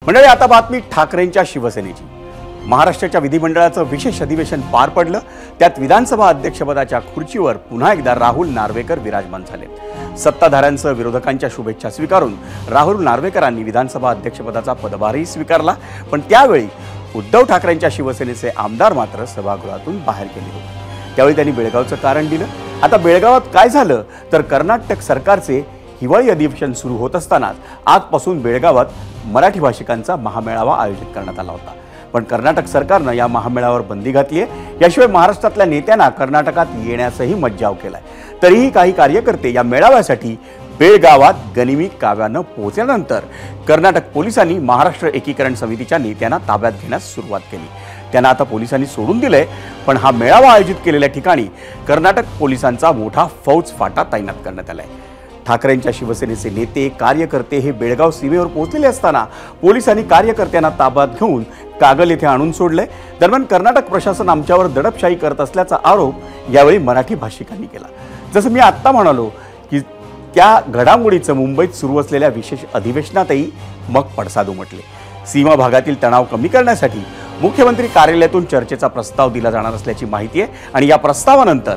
मंडळी, आता बातमी ठाकरेंच्या शिवसेनेची। महाराष्ट्राच्या विधिमंडळाचं विशेष अधिवेशन पार पडलं। त्यात विधानसभा अध्यक्षपदाच्या खुर्चीवर पुन्हा एकदा राहुल नार्वेकर विराजमान झाले। सत्ताधाऱ्यांसह विरोधकांच्या शुभेच्छा स्वीकारून राहुल नार्वेकरांनी विधानसभा अध्यक्षपदाचा पदभारही स्वीकारला। पण त्यावेळी उद्धव ठाकरेंच्या शिवसेनेचे आमदार मात्र सभागृहातून बाहेर गेले होते। त्यावेळी त्यांनी बेळगावचं कारण दिलं। आता बेळगावात काय झालं तर कर्नाटक सरकारचे हिवाळी अधिवेशन सुरू होत असताना आजपासून बेळगावात मराठी भाषिकांचा महामेळावा आयोजित करण्यात आला होता। पण कर्नाटक सरकारने या महामेळाव्यावर बंदी घातली आहे। याशिवाय महाराष्ट्रातल्या नेत्यांना कर्नाटकात येण्यासही मज्जाव केलाय। तरीही काही कार्यकर्ते या मेळाव्यासाठी बेळगावात गनिमी काव्यानं पोहोचल्यानंतर कर्नाटक पोलिसांनी महाराष्ट्र एकीकरण समितीच्या नेत्यांना ताब्यात घेण्यास सुरुवात केली। त्यांना आता पोलिसांनी सोडून दिलंय। पण हा मेळावा आयोजित केलेल्या ठिकाणी कर्नाटक पोलिसांचा मोठा फौज फाटा तैनात करण्यात आलाय। ठाकरेंच्या शिवसेनेचे नेते कार्यकर्ते हे बेळगाव सीमेवर पोहोचलेले असताना पोलिसांनी कार्यकर्त्यांना ताब्यात घेऊन कागल येथे आणून सोडले। दरम्यान कर्नाटक प्रशासन आमच्यावर दडपशाही करत असल्याचा आरोप यावेळी मराठी भाषिकांनी केला। जसं मी आत्ता म्हणालो की त्या घडामोडीचं मुंबईत सुरू असलेल्या विशेष अधिवेशनातही मग पडसाद उमटले। सीमा भागातील तणाव कमी करण्यासाठी मुख्यमंत्री कार्यालयातून चर्चेचा प्रस्ताव दिला जाणार असल्याची माहिती आहे। आणि या प्रस्तावानंतर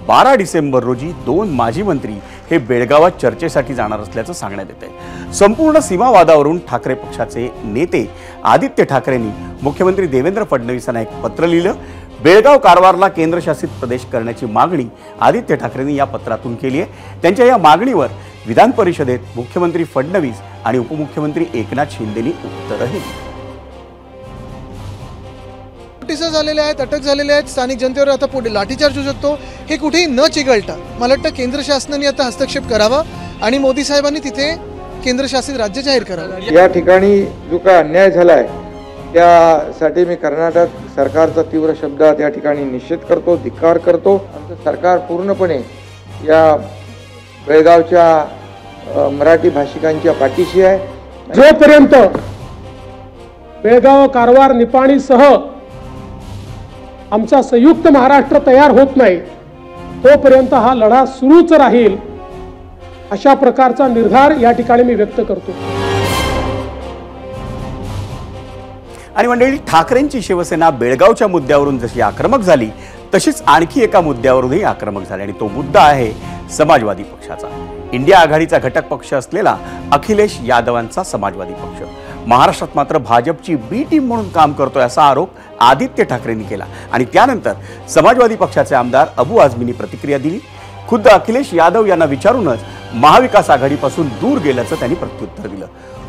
12 डिसेंबर रोजी 2 माजी मंत्री हे बेळगावात चर्चेसाठी जाणार असल्याचं सांगण्यात येतंय। संपूर्ण सीमावादावरून ठाकरे पक्षाचे नेते आदित्य ठाकरेंनी मुख्यमंत्री देवेंद्र फडणवीसांना एक पत्र लिहिलं। बेळगाव कारवारला केंद्रशासित प्रदेश करण्याची मागणी आदित्य ठाकरेंनी या पत्रातून केली आहे। त्यांच्या या मागणीवर विधान परिषदेत मुख्यमंत्री फडणवीस आणि उपमुख्यमंत्री एकनाथ शिंदेंनी उत्तरही दिली। नोटीस झालेल्या आहेत, अटक झालेल्या आहेत, स्थानिक जनतेवर आता पुढे लाठीचार्ज होऊ शकतो। हे कुठेही न चिघळता मला वाटतं केंद्र शासनाने आता हस्तक्षेप करावा आणि मोदी साहेबांनी तिथे केंद्रशासित राज्य जाहीर करावं। या ठिकाणी जो काय अन्याय झालाय त्यासाठी मी कर्नाटक सरकारचा तीव्र शब्दात या ठिकाणी निषेध करतो, धिक्कार करतो। आमचं सरकार पूर्णपणे या बेळगावच्या मराठी भाषिकांच्या पाठीशी आहे। जोपर्यंत बेळगाव, कारवार, निपाणीसह आमचा संयुक्त महाराष्ट्र तयार होत नाही तोपर्यंत हा लढा सुरूच राहील, अशा प्रकारचा निर्धार या ठिकाणी मी व्यक्त करतो। आणि मंडळी, ठाकरेंची शिवसेना बेळगावच्या मुद्द्यावरून जशी आक्रमक झाली तशीच आणखी एका मुद्द्यावरूनही आक्रमक झाली आणि तो मुद्दा आहे समाजवादी पक्षाचा। इंडिया आघाडीचा घटक पक्ष असलेला अखिलेश यादवांचा समाजवादी पक्ष महाराष्ट्रात मात्र भाजपची बी टीम म्हणून काम करतोय असा आरोप आदित्य ठाकरेंनी केला। आणि त्यानंतर समाजवादी पक्षाचे आमदार अबू आझमींनी प्रतिक्रिया दिली। खुद्द अखिलेश यादव यांना विचारूनच महाविकास आघाडीपासून दूर गेल्याचं त्यांनी प्रत्युत्तर दिलं।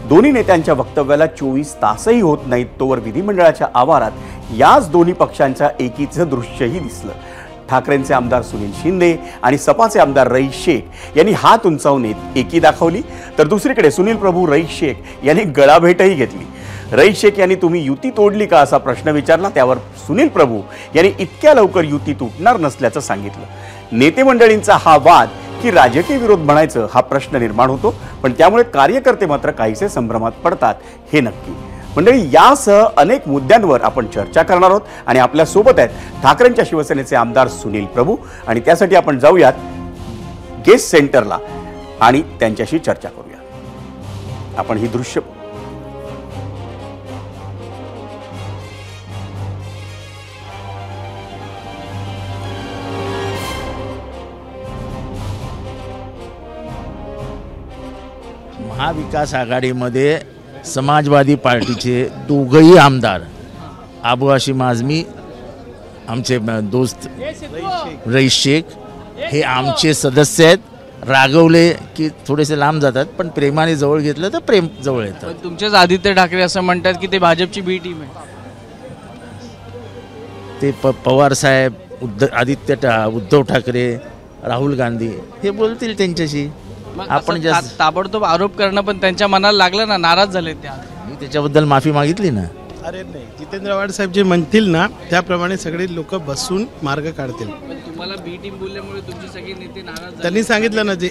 दोन्ही नेत्यांच्या वक्तव्याला 24 तासही होत नाहीत तोवर विधिमंडळाच्या आवारात याच दोन्ही पक्षांच्या एकीचं दृश्यही दिसलं। ठाकरेंचे आमदार सुनील शिंदे आणि सपाचे आमदार रईस शेख यांनी हात उंचावून एकी दाखवली, तर दुसरीकडे सुनील प्रभू रईस शेख यांनी गळाभेटही घेतली। रईस शेख यांनी तुम्ही युती तोडली का असा प्रश्न विचारला, त्यावर सुनील प्रभू यांनी इतक्या लवकर युती तुटणार नसल्याचं सांगितलं। नेते मंडळींचा हा वाद की राजकीय विरोध म्हणायचं हा प्रश्न निर्माण होतो, पण त्यामुळे कार्यकर्ते मात्र काहीसे संभ्रमात पडतात हे नक्की। मंडळी, यासह अनेक मुद्द्यांवर आपण चर्चा करणार आहोत आणि आपल्या सोबत आहेत ठाकरेंच्या शिवसेनेचे आमदार सुनील प्रभू। आणि त्यासाठी आपण जाऊयात गेस्ट सेंटरला आणि त्यांच्याशी चर्चा करूया। आपण ही दृश्य महाविकास आघाडीमध्ये समाजवादी पार्टीचे दोघंही आमदार अबू हाशिम आझमी, आमचे दोस्त रईस शेख हे आमचे सदस्य आहेत। रागवले की थोडेसे लांब जातात, पण प्रेमाने जवळ घेतलं तर प्रेम जवळ येतं। तुमचेच आदित्य ठाकरे असं म्हणतात की ते भाजपची बी टीम आहे। ते पवार साहेब, उद्धव ठाकरे, राहुल गांधी हे बोलतील त्यांच्याशी। आपण ताबडतोब आरोप करणं पण त्यांच्या मनाला लागलं ना, नाराज झाले त्या। मी त्याच्याबद्दल माफी मागितली ना। अरे नाही, जितेंद्र आव्हाड साहेब जे म्हणतील ना त्याप्रमाणे सगळे लोक बसून मार्ग काढतील। तुम्हाला बी टीम बोलल्यामुळे तुमचे सगळे नेते नाराज त्यांनी सांगितलं ना, जे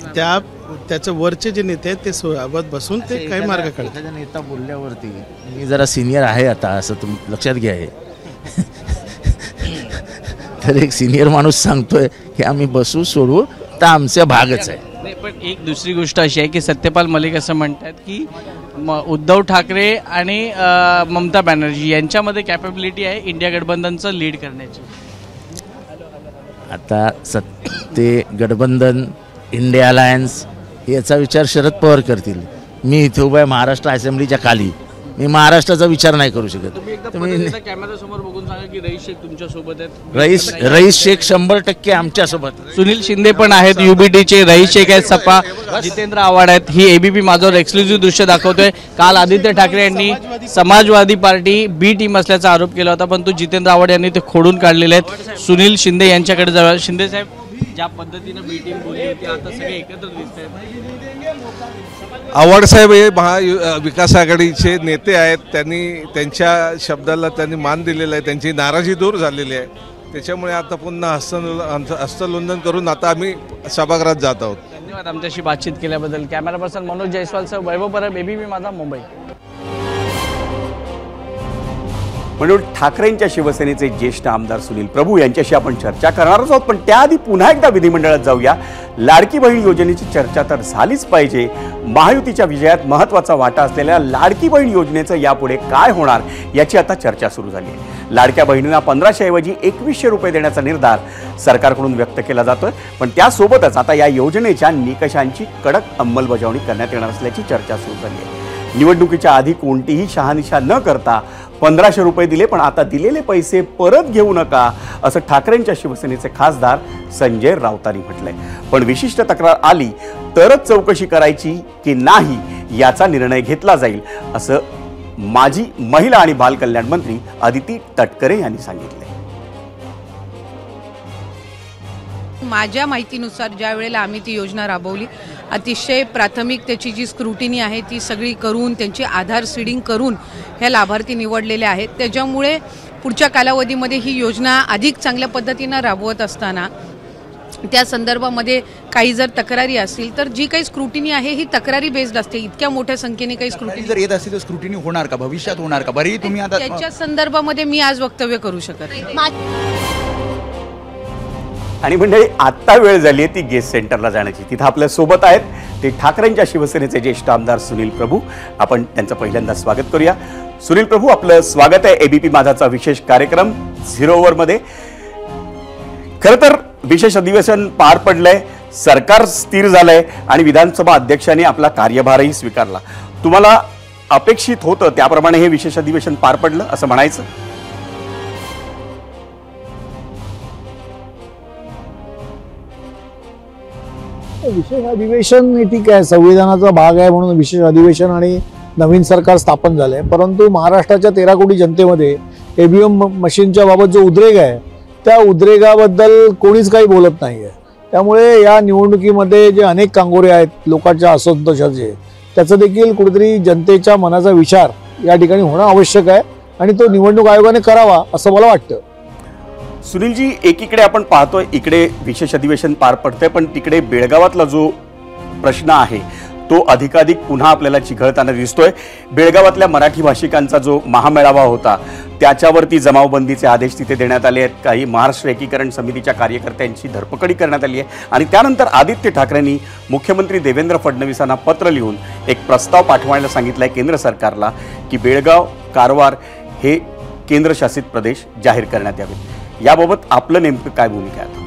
त्याच्या वरचे जे नेते आहेत ते सोबत बसून ते काही मार्ग काढतील। एखादा नेता बोलल्यावरती मी जरा सिनियर आहे आता असं तुम्ही लक्षात घ्या हे। तर एक सिनियर माणूस सांगतोय की आम्ही बसू सोडू तर आमचा भागच आहे। पण एक दुसरी गोष्ट अशी आहे की सत्यपाल मलिक असं म्हणतात की उद्धव ठाकरे आणि ममता बॅनर्जी यांच्यामध्ये कॅपेबिलिटी आहे इंडिया गठबंधनचं लीड करण्याची? आता ते गठबंधन, इंडिया अलायन्स याचा विचार शरद पवार करतील. मी इथे उभा आहे महाराष्ट्र असेंब्लीच्या खाली, मी महाराष्ट्राचा विचार नाही करू शकत. तुम्ही कॅमेरा समोर बघून सांगा की रईस शेख तुमच्या सोबत आहेत. रईस शेख 100% आमच्या सोबत. सुनील शिंदे पण आहेत UBTचे, रईस शेख आहेत सपा, जितेंद्र आव्हाड आहेत. ही ABP माझ्यावर एक्सक्लुझिव्ह दृश्य दाखवतोय. काल आदित्य ठाकरे यांनी समाजवादी पार्टी B टीम असल्याचा आरोप केला होता, पण तो जितेंद्र आव्हाड यांनी ते खोडून काढलेले आहेत. सुनील शिंदे यांच्याकडे जाऊया. शिंदे साहेब, ज्या पद्धतीने B टीम बोलली होती आता सगळे एकत्र दिसत आहेत. आव्हाड साहेब हे महाविकास आघाडीचे नेते आहेत. त्यांच्या शब्दाला त्यांनी मान दिलेला आहे, त्यांची नाराजी दूर झालेली आहे. त्याच्यामुळे आता पुन्हा हस्तलोंदन करून आता आम्ही सभागृहात जात आहोत. धन्यवाद आमच्याशी बातचीत केल्याबद्दल. कॅमेरा पर्सन मनोज जयस्वालसह वैभव परब, ABP माझा, मुंबई. म्हणून ठाकरेंच्या शिवसेनेचे ज्येष्ठ आमदार सुनील प्रभू यांच्याशी आपण चर्चा करणारच आहोत. पण त्याआधी पुन्हा एकदा विधिमंडळात जाऊया. लाडकी बहीण योजनेची चर्चा तर झालीच पाहिजे. महायुतीच्या विजयात महत्त्वाचा वाटा असलेल्या लाडकी बहीण योजनेचं यापुढे काय होणार याची आता चर्चा सुरू झाली आहे. लाडक्या बहिणींना 1500 ऐवजी 2100 रुपये देण्याचा निर्धार सरकारकडून व्यक्त केला जातोय. पण त्यासोबतच आता या योजनेच्या निकषांची कडक अंमलबजावणी करण्यात येणार असल्याची चर्चा सुरू झाली आहे. निवडणुकीच्या आधी कोणतीही शहानिशा न करता 1500 रुपये दिले, पण आता दिलेले पैसे परत घेऊ नका असं ठाकरेंच्या शिवसेनेचे खासदार संजय राऊतांनी म्हटलंय. पण विशिष्ट तक्रार आली तरच चौकशी करायची की नाही याचा निर्णय घेतला जाईल असं माजी महिला आणि बालकल्याण मंत्री अदिती तटकरे यांनी सांगितले. माझ्या माहितीनुसार ज्या वेळेला आम्ही ती योजना राबवली, अतिशय प्राथमिक त्याची जी स्क्रुटिनी आहे ती सगळी करून त्यांची आधार सीडिंग करून ह्या लाभार्थी निवडलेले आहेत. त्याच्यामुळे पुढच्या कालावधीमध्ये ही योजना अधिक चांगल्या पद्धतीनं राबवत असताना त्या संदर्भामध्ये काही जर तक्रारी असतील तर जी काही स्क्रुटिनी आहे ही तक्रारी बेस्ड असते. इतक्या मोठ्या संख्येने काही स्क्रुटिनी जर येत असेल तर स्क्रुटिनी होणार का, भविष्यात होणार का? बरी तुम्ही आता त्याच्या संदर्भामध्ये मी आज वक्तव्य करू शकत नाही. आणि मंडळी, आत्ता वेळ झाली आहे ती गेस्ट सेंटरला जाण्याची. तिथं आपल्या सोबत आहेत ते ठाकरेंच्या शिवसेनेचे ज्येष्ठ आमदार सुनील प्रभू. आपण त्यांचं पहिल्यांदा स्वागत करूया. सुनील प्रभू, आपलं स्वागत आहे ABP माझाचा विशेष कार्यक्रम 0 ओव्हरमध्ये. खरं तर विशेष अधिवेशन पार पडलंय, सरकार स्थिर झालंय आणि विधानसभा अध्यक्षांनी आपला कार्यभारही स्वीकारला. तुम्हाला अपेक्षित होतं त्याप्रमाणे हे विशेष अधिवेशन पार पडलं असं म्हणायचं? विशेष अधिवेशन ठीक आहे, संविधानाचा भाग आहे म्हणून विशेष अधिवेशन आणि नवीन सरकार स्थापन झालंय. परंतु महाराष्ट्राच्या 13 कोटी जनतेमध्ये EVM मशीनच्या बाबत जो उद्रेक आहे त्या उद्रेकाबद्दल कोणीच काही बोलत नाही आहे. त्यामुळे या निवडणुकीमध्ये जे अनेक कांगोरे आहेत लोकांच्या असंतोषाचे, त्याचं देखील कुठेतरी जनतेच्या मनाचा विचार या ठिकाणी होणं आवश्यक आहे आणि तो निवडणूक आयोगाने करावा असं मला वाटतं. सुनीलजी, एकीकडे आपण पाहतोय इकडे विशेष अधिवेशन पार पडतंय, पण तिकडे बेळगावातला जो प्रश्न आहे तो अधिकाधिक पुन्हा आपल्याला चिघळताना दिसतोय. बेळगावातल्या मराठी भाषिकांचा जो महामेळावा होता त्याच्यावरती जमावबंदीचे आदेश तिथे देण्यात आले आहेत. काही महाराष्ट्र एकीकरण समितीच्या कार्यकर्त्यांची धरपकडी करण्यात आली आहे. आणि त्यानंतर आदित्य ठाकरेंनी मुख्यमंत्री देवेंद्र फडणवीसांना पत्र लिहून एक प्रस्ताव पाठवायला सांगितलाय केंद्र सरकारला की बेळगाव, कारवार हे केंद्रशासित प्रदेश जाहीर करण्यात यावेत. याबाबत आपलं नेमकं काय भूमिका आहे?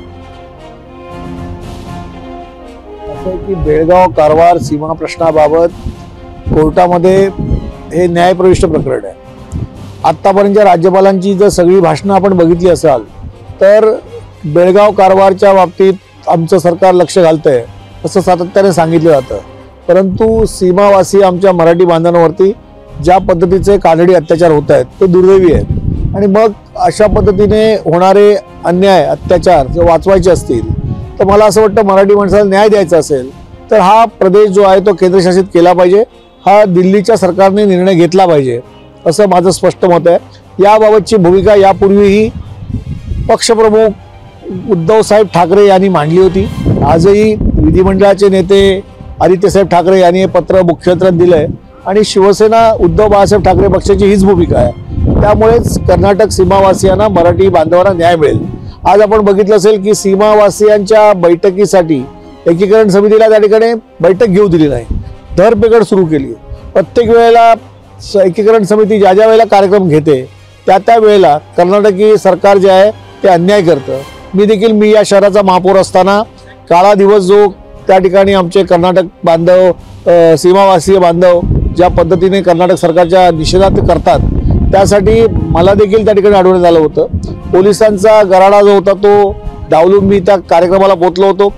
असं आहे की बेळगाव कारवार सीमा प्रश्नाबाबत कोर्टामध्ये हे न्यायप्रविष्ट प्रकरण आहे. आत्तापर्यंतच्या राज्यपालांची जर सगळी भाषणं आपण बघितली असाल तर बेळगाव कारवारच्या बाबतीत आमचं सरकार लक्ष घालतंय असं सातत्याने सांगितलं जातं. परंतु सीमावासी आमच्या मराठी बांधवांवरती ज्या पद्धतीचे कानडी अत्याचार होत आहेत ते दुर्दैवी आहेत. आणि मग अशा पद्धतीने होणारे अन्याय अत्याचार जर वाचवायचे असतील तर मला असं वाटतं मराठी माणसाला न्याय द्यायचा असेल तर हा प्रदेश जो आहे तो केंद्रशासित केला पाहिजे. हा दिल्लीच्या सरकारने निर्णय घेतला पाहिजे असं माझं स्पष्ट मत आहे. याबाबतची भूमिका यापूर्वीही पक्षप्रमुख उद्धवसाहेब ठाकरे यांनी मांडली होती. आजही विधिमंडळाचे नेते आदित्यसाहेब ठाकरे यांनी हे पत्र मुख्यमंत्र्यांना दिलंय आणि शिवसेना उद्धव बाळासाहेब ठाकरे पक्षाची हीच भूमिका आहे. त्यामुळेच कर्नाटक सीमावासियांना मराठी बांधवांना न्याय मिळेल. आज आपण बघितलं असेल की सीमावासियांच्या बैठकीसाठी एकीकरण समितीला त्या ठिकाणी बैठक घेऊ दिली नाही, धरपकड सुरू केली. प्रत्येक वेळेला एकीकरण समिती ज्या ज्या वेळेला कार्यक्रम घेते त्या वेळेला कर्नाटकी सरकार जे आहे ते अन्याय करतं. मी या शहराचा महापौर असताना काळा दिवस जो त्या ठिकाणी आमचे कर्नाटक बांधव सीमावासीय बांधव ज्या पद्धतीने कर्नाटक सरकारच्या निषेधात करतात त्यासाठी मला देखील त्या ठिकाणी अडवण्यात आलं होतं. पोलिसांचा गराडा जो होता तो डावलून मी त्या कार्यक्रमाला पोहोचलो होतो.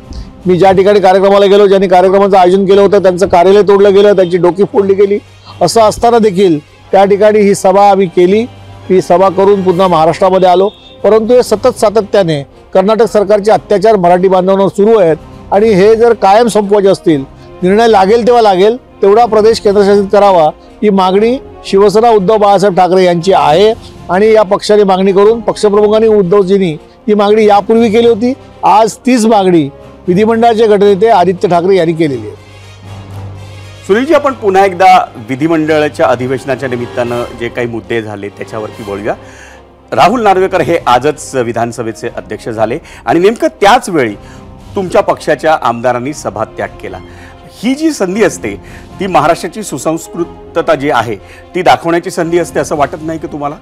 मी ज्या ठिकाणी कार्यक्रमाला गेलो ज्यांनी कार्यक्रमाचं आयोजन केलं होतं त्यांचं कार्यालय तोडलं गेलं, त्यांची डोकी फोडली गेली. असं असताना देखील त्या ठिकाणी ही सभा आम्ही केली. ही सभा करून पुन्हा महाराष्ट्रामध्ये आलो. परंतु हे सातत्याने कर्नाटक सरकारचे अत्याचार मराठी बांधवांवर सुरू आहेत आणि हे जर कायम संपवायचे असतील, निर्णय लागेल तेव्हा लागेल तेवढा प्रदेश केंद्रशासित करावा ही मागणी शिवसेना उद्धव बाळासाहेब ठाकरे यांची आहे. आणि या पक्षाने मागणी करून पक्षप्रमुखांनी उद्धवजींनी ही मागणी यापूर्वी केली होती. आज तीच मागणी विधिमंडळाचे गटनेते आदित्य ठाकरे यांनी केलेली आहे. सुनीलजी, आपण पुन्हा एकदा विधिमंडळाच्या अधिवेशनाच्या निमित्तानं जे काही मुद्दे झाले त्याच्यावरती बोलूया. राहुल नार्वेकर हे आजच विधानसभेचे अध्यक्ष झाले आणि नेमकं त्याच वेळी तुमच्या पक्षाच्या आमदारांनी सभात्याग केला. ही जी संधी असते ती महाराष्ट्राची सुसंस्कृतता जी आहे ती दाखवण्याची संधी असते असं वाटत नाही की तुम्हाला?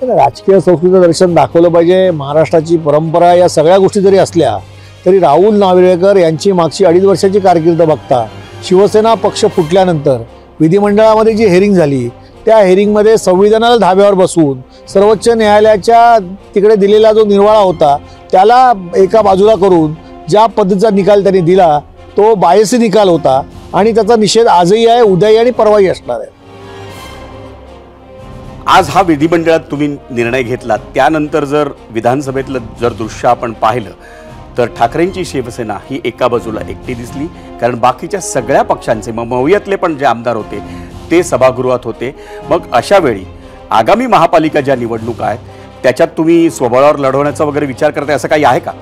राजकीय संस्कृतीचं दर्शन दाखवलं पाहिजे. महाराष्ट्राची परंपरा या सगळ्या गोष्टी जरी असल्या तरी राहुल नार्वेकर यांची मागची 2.5 वर्षाची कारकीर्द बघता शिवसेना पक्ष फुटल्यानंतर विधिमंडळामध्ये जी हेरिंग झाली त्या हेरिंगमध्ये संविधानाला धाब्यावर बसवून सर्वोच्च न्यायालयाच्या तिकडे दिलेला जो निर्वाळा होता त्याला एका बाजूला करून ज्या पद्धतीचा निकाल त्यांनी दिला तो बायसी निकाल होता आणि त्याचा निषेध आजही आहे, उद्याही आणि परवाही असणार आहे. आज हा विधिमंडळात तुम्ही निर्णय घेतला त्यानंतर जर विधानसभेतलं जर दृश्य आपण पाहिलं तर ठाकरेंची शिवसेना ही एका बाजूला एकटी दिसली, कारण बाकीच्या सगळ्या पक्षांचे मवियातले पण जे आमदार होते ते सभागृहात होते. मग अशा वेळी आगामी महापालिका ज्या निवडणुका आहेत त्याच्यात तुम्ही स्वबळावर लढवण्याचा वगैरे विचार करताय असं काही आहे का?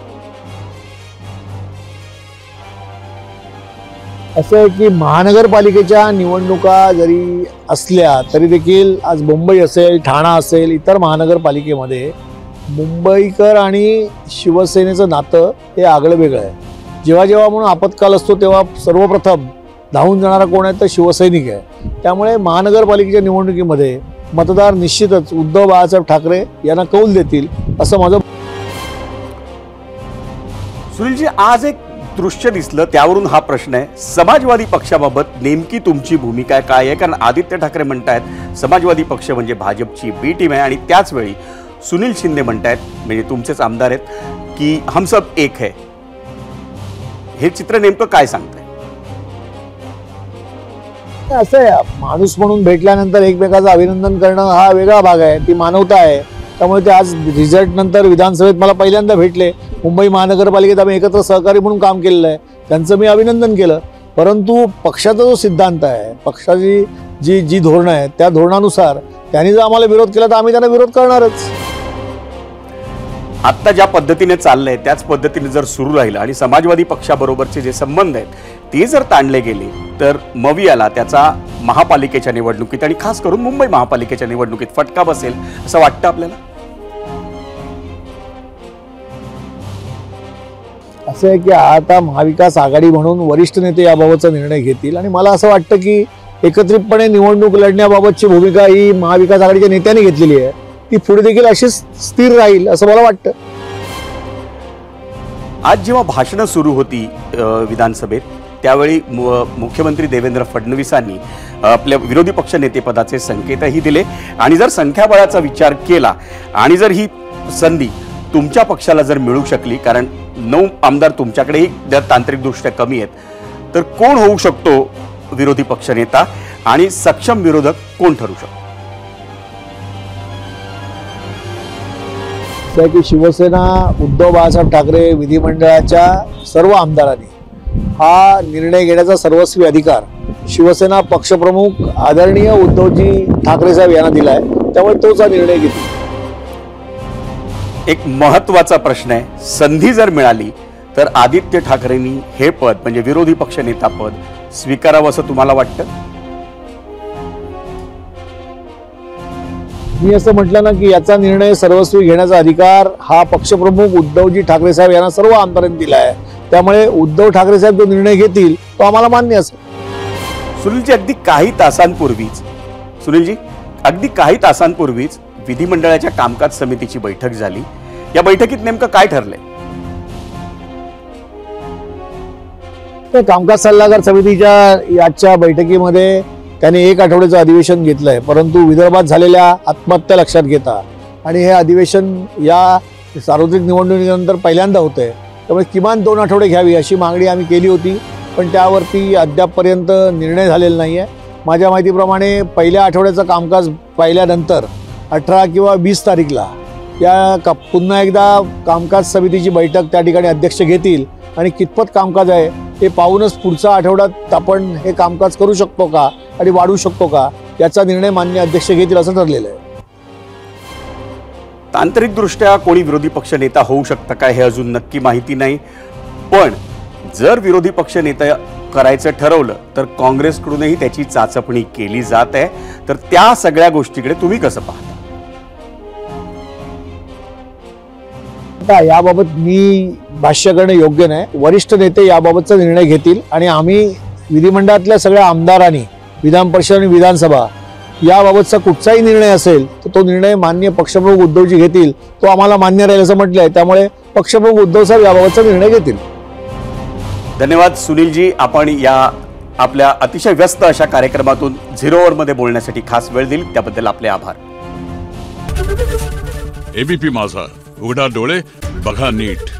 असं आहे की महानगरपालिकेच्या निवडणुका जरी असल्या तरी देखील आज मुंबई असेल, ठाणा असेल, इतर महानगरपालिकेमध्ये मुंबईकर आणि शिवसेनेचं नातं हे आगळं वेगळं आहे. जेव्हा जेव्हा म्हणून आपत्काल असतो तेव्हा सर्वप्रथम धावून जाणारा कोण आहे तर शिवसैनिक आहे. त्यामुळे महानगरपालिकेच्या निवडणुकीमध्ये मतदार निश्चितच उद्धव बाळासाहेब ठाकरे यांना कौल देतील असं माझं. सुनीलजी, आज एक दृश्य दिसलं त्यावरून हा प्रश्न आहे, समाजवादी पक्षाबाबत नेमकी तुमची भूमिका काय आहे? कारण आदित्य ठाकरे म्हणतायत समाजवादी पक्ष म्हणजे भाजपची बी टीम आहे आणि त्याच वेळी सुनील शिंदे म्हणतायत म्हणजे तुमचेच आमदार आहेत की हम सब एक है. हे चित्र नेमकं काय सांगतंय? असं आहे, माणूस म्हणून भेटल्यानंतर एकमेकाचं अभिनंदन करणं हा वेगळा भाग आहे, ती मानवता आहे. त्यामुळे ते आज रिझल्ट नंतर विधानसभेत मला पहिल्यांदा भेटले. मुंबई महानगरपालिकेत आम्ही एकत्र सहकारी म्हणून काम केलेलं आहे, त्यांचं मी अभिनंदन केलं. परंतु पक्षाचा जो सिद्धांत आहे, पक्षाची जी धोरणं आहेत त्या धोरणानुसार त्यांनी जर आम्हाला विरोध केला तर आम्ही त्यांना विरोध करणारच. आत्ता ज्या पद्धतीने चाललंय त्याच पद्धतीने जर सुरू राहिलं आणि समाजवादी पक्षाबरोबरचे जे संबंध आहेत ते जर ताणले गेले तर मवियाला त्याचा महापालिकेच्या निवडणुकीत आणि खास करून मुंबई महापालिकेच्या निवडणुकीत फटका बसेल असं वाटतं आपल्याला? असं आहे की आता महाविकास आघाडी म्हणून वरिष्ठ नेते याबाबतचा निर्णय घेतील आणि मला असं वाटतं की एकत्रितपणे निवडणूक लढण्याबाबतची भूमिका ही महाविकास आघाडीच्या नेत्यांनी घेतलेली आहे, ती पुढे देखील अशीच स्थिर राहील असं मला वाटतं. आज जेव्हा भाषणं सुरू होती विधानसभेत त्यावेळी मुख्यमंत्री देवेंद्र फडणवीसांनी आपल्या विरोधी पक्ष नेतेपदाचे संकेतही दिले आणि जर संख्याबळाचा विचार केला आणि जर ही संधी तुमच्या पक्षाला जर मिळू शकली, कारण 9 आमदार तुमच्याकडेही जर तांत्रिकदृष्ट्या कमी आहेत, तर कोण होऊ शकतो विरोधी पक्षनेता आणि सक्षम विरोधक कोण ठरू शकतो? की शिवसेना उद्धव बाळासाहेब ठाकरे विधिमंडळाच्या सर्व आमदारांनी हा निर्णय घेण्याचा सर्वस्वी अधिकार शिवसेना पक्षप्रमुख आदरणीय उद्धवजी ठाकरे साहेब यांना दिलाय, त्यामुळे तोच हा निर्णय घेतला. एक महत्त्वाचा प्रश्न आहे, संधी जर मिळाली तर आदित्य ठाकरेंनी हे पद म्हणजे विरोधी पक्षनेता पद स्वीकारावं असं तुम्हाला वाटतं? मी असं म्हटलं ना की याचा निर्णय सर्वस्वी घेण्याचा अधिकार हा पक्षप्रमुख उद्धवजी ठाकरे साहेब यांना सर्व आमदारांनी दिला आहे. त्यामुळे उद्धव ठाकरे साहेब जो निर्णय घेतील तो आम्हाला मान्य असेल. सुनीलजी, अगदी काही तासांपूर्वीच विधिमंडळाच्या कामकाज समितीची बैठक झाली. या बैठकीत नेमकं काय ठरलंय? तर कामकाज सल्लागार समितीच्या याच्या बैठकीमध्ये त्यांनी 1 आठवड्याचं अधिवेशन घेतलंय, परंतु विदर्भात झालेल्या आत्महत्या लक्षात घेता आणि हे अधिवेशन या सार्वत्रिक निवडणुकीनंतर पहिल्यांदा होतंय, त्यामुळे किमान 2 आठवडे घ्यावी अशी मागणी आम्ही केली होती, पण त्यावरती अद्यापपर्यंत निर्णय झालेला नाही आहे. माझ्या माहितीप्रमाणे पहिल्या आठवड्याचं कामकाज पाहिल्यानंतर 18 किंवा 20 तारीखला पुन्हा एकदा कामकाज समितीची बैठक त्या ठिकाणी अध्यक्ष घेतील आणि कितपत कामकाज आहे हे पाहूनच पुढच्या आठवड्यात आपण हे कामकाज करू शकतो का आणि वाढवू शकतो का याचा निर्णय माननीय अध्यक्ष घेतील असं ठरलेलं आहे. तांत्रिकदृष्ट्या कोणी विरोधी पक्ष नेता होऊ शकतं काय हे अजून नक्की माहिती नाही, पण जर विरोधी पक्ष नेता करायचं ठरवलं तर काँग्रेसकडूनही त्याची चाचपणी केली जात आहे. तर त्या सगळ्या गोष्टीकडे तुम्ही कसं पाहता? याबाबत मी भाष्य करणं योग्य नाही. वरिष्ठ नेते याबाबतचा निर्णय घेतील आणि आम्ही विधिमंडळातल्या सगळ्या आमदारांनी, विधान परिषद आणि विधानसभा याबाबतचा कुठचाही निर्णय असेल तर तो निर्णय माननीय पक्षप्रमुख उद्धवजी घेतील, तो आम्हाला मान्य राहील असं म्हटलंय. त्यामुळे पक्षप्रमुख उद्धव साहेब याबाबतचा निर्णय घेतील. धन्यवाद सुनीलजी, आपण या आपल्या अतिशय व्यस्त अशा कार्यक्रमातून 0 ओव्हरमध्ये बोलण्यासाठी खास वेळ दिली त्याबद्दल आपले आभार. एबीपी माझा, उघडा डोळे बघा नीट.